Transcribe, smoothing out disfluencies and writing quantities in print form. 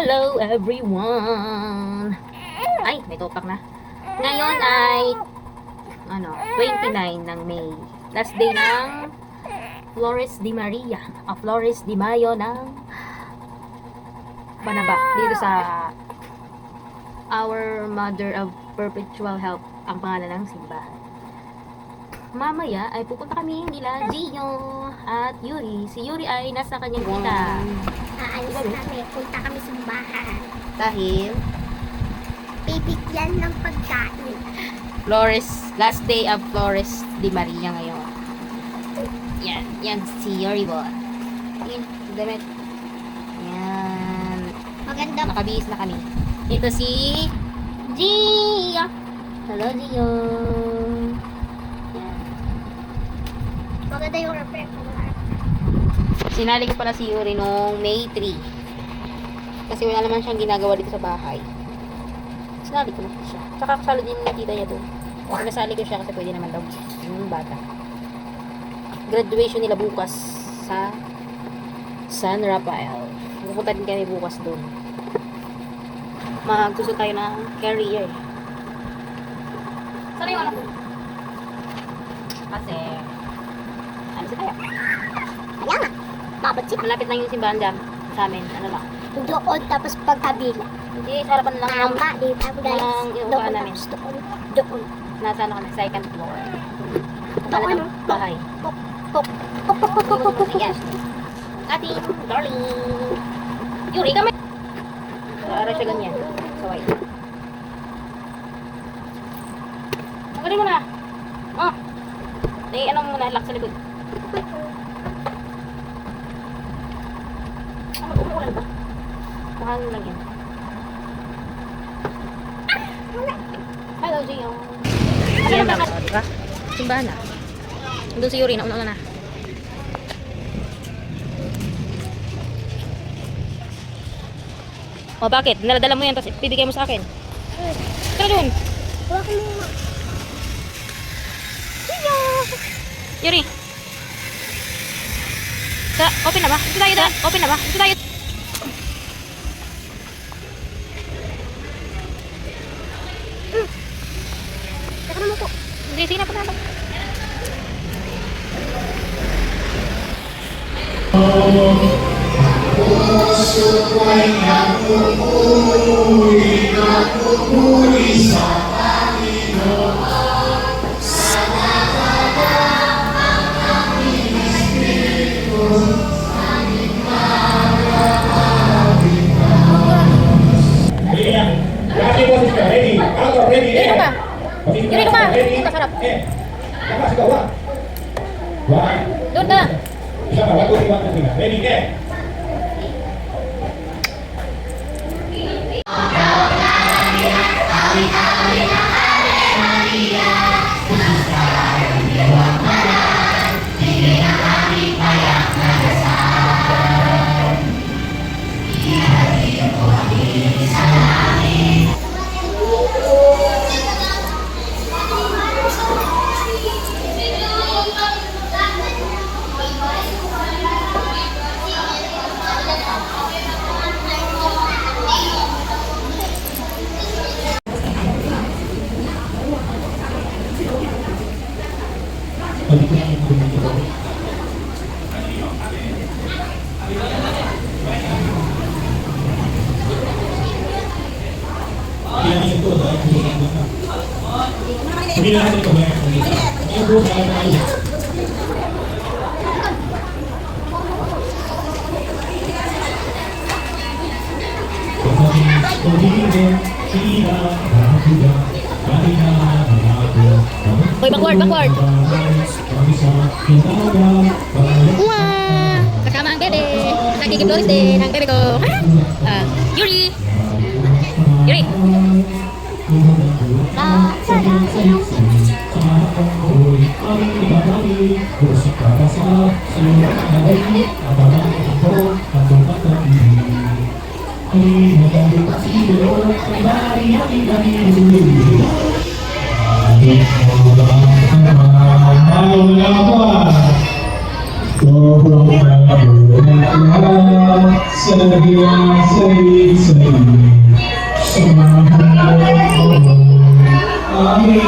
Hello everyone! Ay, may tupak na. Ngayon ay 29 ng May. Last day ng Flores de Maria. Flores de Mayo ng Banaba. Dito sa Our Mother of Perpetual Help ang pangalan ng simbahan. Mamaya ay pupunta kami nila Gio at Yuri. Si Yuri ay nasa kanyang kita. Aalis kami, punta kami sa bahay. Dahil Bibigyan ng pagkain. last day of Flores de Maria ngayon. Yan si Yuri boy. Yan, damit. Yan. Maganda. Nakabihis na kami. Ito si Gio. Hello Gio. Yan. Maganda yung reflect. Sinali ko pala si Yuri noong May 3. Kasi wala naman siyang ginagawa dito sa bahay. Sinali ko na siya. Tsaka kasalo din yung tita niya doon. Nasali ko siya kasi pwede naman daw yung bata. Graduation nila bukas sa San Rafael. Pupunta din kami bukas doon. Magsusunod tayo ng career. Sana yung anak ko? Kasi ano si tayo? Kaya nga. Babat siya. Malapit lang yung simbahan dyan sa amin. Ano lang? Doon, tapos pagkabila. Hindi, sa harapan lang ng Tama, di ba guys? yung Doon, upahan namin. tapos doon. Doon. Nasa ano kami, second floor. Doon, ano? Bahay. Pok. Yes. Ating darling. Yuri, kami. Para siya ganyan. Saway. Tanggalin mo na. Oh. Ano mo muna, lock sa likod. Umuulan ba? Mahal lang yan. Hello, Gio. Ayan ba? Diba? Simbahan na. Doon si Yuri, nauna na. O, bakit? Naladala mo yan, tapos bibigay mo sa akin. Tara doon. Hawakan mo. Gio! Yuri. Open na ba? Ito tayo doon. Open na ba? Ito tayo. Saka naman po. Hindi, sige na pa natin. Yuri ka. Yuri ka. Ito, sarap. Doon ka. Boy, backward. Wah! Kasama ang bebe. Nagiging Flores din ang bebe ko. Yuri! Yuri! Oh, Amin.